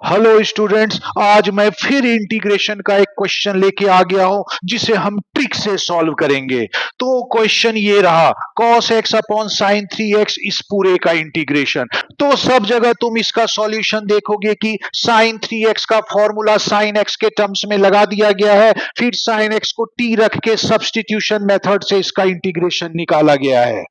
Hello students, आज मैं फिर इंटीग्रेशन का एक क्वेश्चन लेके आ गया हूं जिसे हम ट्रिक से सॉल्व करेंगे। तो क्वेश्चन ये रहा, cos x upon sine 3x इस पूरे का इंटीग्रेशन। तो सब जगह तुम इसका सॉल्यूशन देखोगे कि साइन 3x का फॉर्मूला साइन x के टर्म्स में लगा दिया गया है, फिर साइन x को t रख के सब्स्टिट्यूशन मेथड से इसका इंटीग्रेशन निकाला गया है।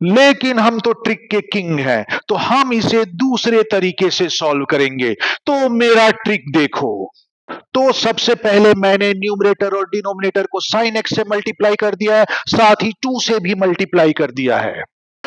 लेकिन हम तो ट्रिक के किंग हैं, तो हम इसे दूसरे तरीके से सॉल्व करेंगे। तो मेरा ट्रिक देखो। तो सबसे पहले मैंने न्यूमरेटर और डिनोमिनेटर को साइन एक्स से मल्टीप्लाई कर दिया है, साथ ही 2 से भी मल्टीप्लाई कर दिया है।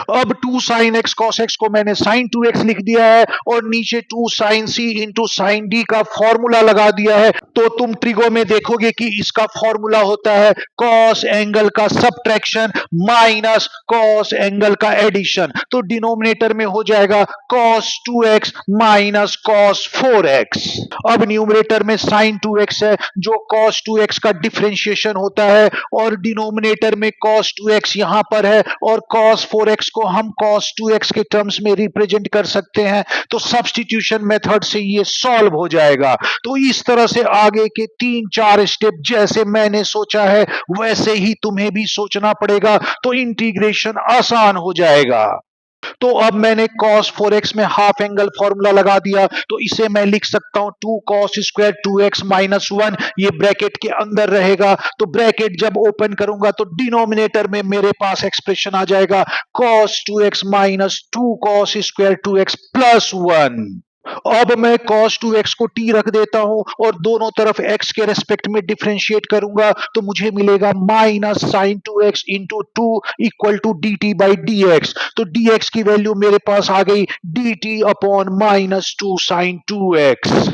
अब 2 साइन एक्स कॉस एक्स को मैंने साइन 2x लिख दिया है और नीचे 2 sine c into sine D का फॉर्मूला लगा दिया है। तो तुम ट्रिगो में देखोगे कि इसका फॉर्मूला होता है कॉस एंगल का सबट्रैक्शन माइनस कॉस एंगल का एडिशन। तो डिनोमिनेटर में हो जाएगा cos 2x minus cos 4x। अब न्यूमरेटर में साइन 2x है जो कॉस 2x का डिफरेंशिएशन होता है, और डिनोमिनेटर में कॉस 2x यहां पर है और कॉस 4x को हम cos 2x के टर्म्स में रिप्रेजेंट कर सकते हैं। तो सब्स्टिट्यूशन मेथड से ये सॉल्व हो जाएगा। तो इस तरह से आगे के 3-4 स्टेप जैसे मैंने सोचा है वैसे ही तुम्हें भी सोचना पड़ेगा, तो इंटीग्रेशन आसान हो जाएगा। तो अब मैंने cos 4x में हाफ एंगल फॉर्मूला लगा दिया, तो इसे मैं लिख सकता हूं 2 cos स्क्वायर 2x माइनस 1, ये ब्रैकेट के अंदर रहेगा। तो ब्रैकेट जब ओपन करूंगा तो डिनोमिनेटर में मेरे पास एक्सप्रेशन आ जाएगा cos 2x minus 2 cos square 2x plus 1। अब मैं cos 2x को t रख देता हूं और दोनों तरफ x के रेस्पेक्ट में डिफरेंशिएट करूंगा, तो मुझे मिलेगा minus sine 2x into 2 equal to D T by D X. तो dx की वैल्यू मेरे पास आ गई D T upon minus 2 sine 2x।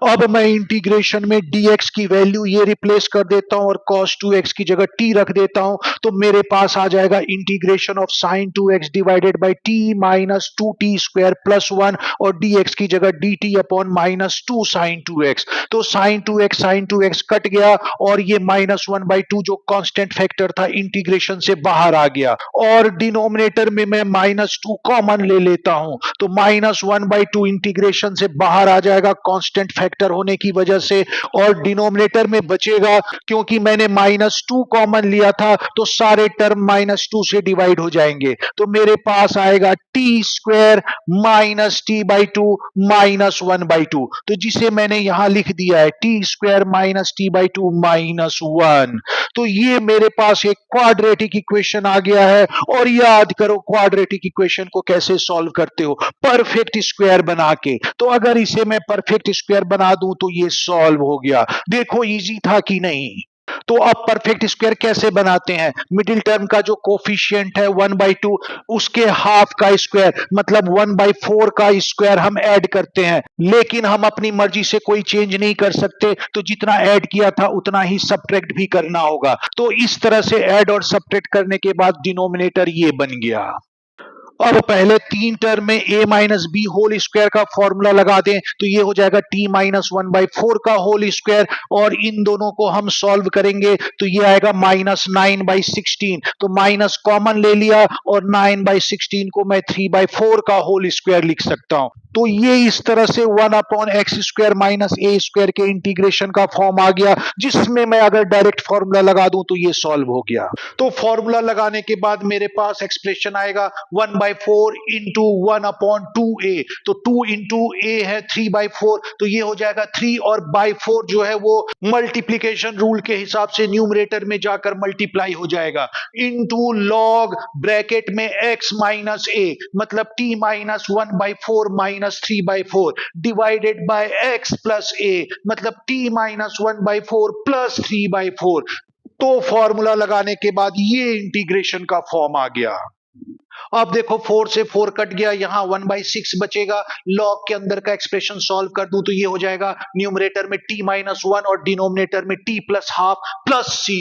अब मैं इंटीग्रेशन में dx की वैल्यू ये रिप्लेस कर देता हूं और cos 2x की जगह t रख देता हूं, तो मेरे पास आ जाएगा integration of sin 2x divided by t minus 2t square plus 1, और dx की जगह dt upon minus 2 sin 2x। तो sin 2x कट गया और ये माइनस 1 बाई 2 जो कांस्टेंट फैक्टर था इंटीग्रेशन से बाहर आ गया, और डिनोमिनेटर में मैं माइनस 2 कॉमन ले लेता हूं, तो माइनस 1 बाई 2 इंटीग्रेशन से बाहर आ जाएगा कांस्टेंट फैक्टर होने की वजह से, और डिनोमिनेटर में बचेगा क्योंकि मैंने माइनस 2 कॉमन लिया था तो सारे टर्म माइनस 2 से डिवाइड हो जाएंगे। तो मेरे पास आएगा T square minus T by 2 minus 1 by 2, तो जिसे मैंने यहां लिख दिया है T square minus T by 2 minus 1। तो ये मेरे पास एक क्वाड्रेटिक इक्वेशन आ गया है। और याद करो क्वाड्रेटिक इक्वेशन को कैसे सॉल्व करते हो, परफेक्ट स्क्वायर बना के। तो अगर इसे मैं परफेक्ट स्क्वायर बना दूं तो ये सॉल्व हो गया। देखो इजी था कि नहीं। तो अब परफेक्ट स्क्वायर कैसे बनाते हैं, मिडिल टर्म का जो कोफिशिएंट है 1/2 उसके हाफ का स्क्वायर मतलब 1/4 का स्क्वायर हम ऐड करते हैं, लेकिन हम अपनी मर्जी से कोई चेंज नहीं कर सकते, तो जितना ऐड किया था उतना ही सब्ट्रैक्ट भी करना होगा। तो इस तरह से ऐड और सब्ट्रैक्ट करने के बाद डिनोमिनेटर ये बन गया। अब पहले 3 टर्म में a minus B whole square का फॉर्मूला लगा दें, तो ये हो जाएगा t माइनस 1/4 का होल स्क्वायर, और इन दोनों को हम सॉल्व करेंगे तो ये आएगा माइनस 9/16। तो माइनस कॉमन ले लिया और 9/16 को मैं 3/4 का होल स्क्वायर लिख सकता हूं। तो ये इस तरह से 1 अपॉन एक्स स्क्वायर माइनस ए स्क्वायर के इंटीग्रेशन का फॉर्म आ गया, जिसमें मैं अगर डायरेक्ट फॉर्मूला लगा दूं तो ये सॉल्व हो गया। तो फॉर्मूला लगाने के बाद मेरे पास एक्सप्रेशन आएगा 1/4 इंटू 1/2a। तो 2 इंटू a है 3/4, तो ये हो जाएगा 3, और बाई 4 जो है वो मल्टीप्लीकेशन रूल के हिसाब से न्यूमरेटर में जाकर मल्टीप्लाई हो जाएगा, इंटू लॉग ब्रैकेट में x माइनस a मतलब t minus 1/4 minus 3/4 divided by x plus a मतलब t माइनस 1/4 प्लस 3/4। तो फॉर्मूला लगाने के बाद ये इंटीग्रेशन का फॉर्म आ गया। अब देखो 4 से 4 कट गया, यहां 1/6 बचेगा। लॉग के अंदर का एक्सप्रेशन सॉल्व कर दूं तो ये हो जाएगा न्यूमरेटर में t माइनस 1 और डिनोमिनेटर में t plus half plus c।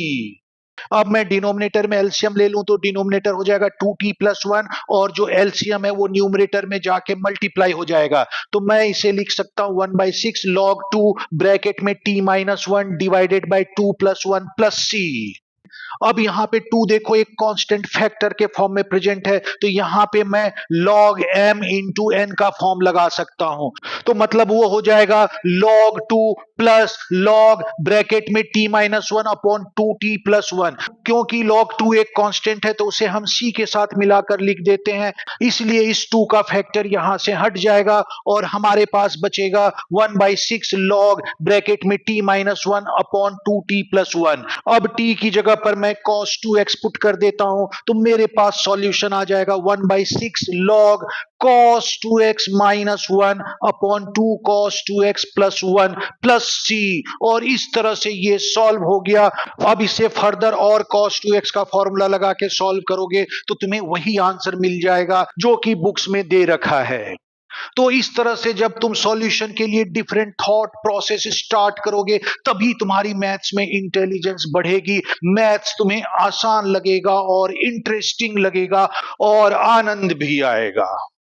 अब मैं डिनोमिनेटर में एलसीएम ले लूं तो डिनोमिनेटर हो जाएगा 2t प्लस 1, और जो एलसीएम है वो न्यूमरेटर में जाके मल्टीप्लाई हो जाएगा। तो मैं इसे लिख सकता हूं 1/6 log 2 ब्रैकेट में t minus 1 divided by 2 plus 1 plus c। अब यहाँ पे 2 देखो एक कांस्टेंट फैक्टर के फॉर्म में प्रेजेंट है, तो यहाँ पे मैं log m इंटू एन का फॉर्म लगा सकता हूं। तो मतलब वो हो जाएगा log 2 प्लस log ब्रैकेट में t minus 1 upon 2t plus 1। क्योंकि log 2 एक कांस्टेंट है तो उसे हम c के साथ मिलाकर लिख देते हैं, इसलिए इस 2 का फैक्टर यहां से हट जाएगा और हमारे पास बचेगा 1/6 log ब्रैकेट में t minus 1 upon 2t plus 1। अब t की जगह पर मैं cos 2x पुट कर देता हूं, तो मेरे पास सॉल्यूशन आ जाएगा 1/6 log cos 2x minus 1 upon 2 cos 2x plus 1 plus c। और इस तरह से ये सॉल्व हो गया। अब इसे फर्दर और cos 2x का फॉर्मूला लगा के सॉल्व करोगे तो तुम्हें वही आंसर मिल जाएगा जो कि बुक्स में दे रखा है। तो इस तरह से जब तुम सॉल्यूशन के लिए डिफरेंट थॉट प्रोसेस स्टार्ट करोगे तभी तुम्हारी मैथ्स में इंटेलिजेंस बढ़ेगी, मैथ्स तुम्हें आसान लगेगा और इंटरेस्टिंग लगेगा और आनंद भी आएगा।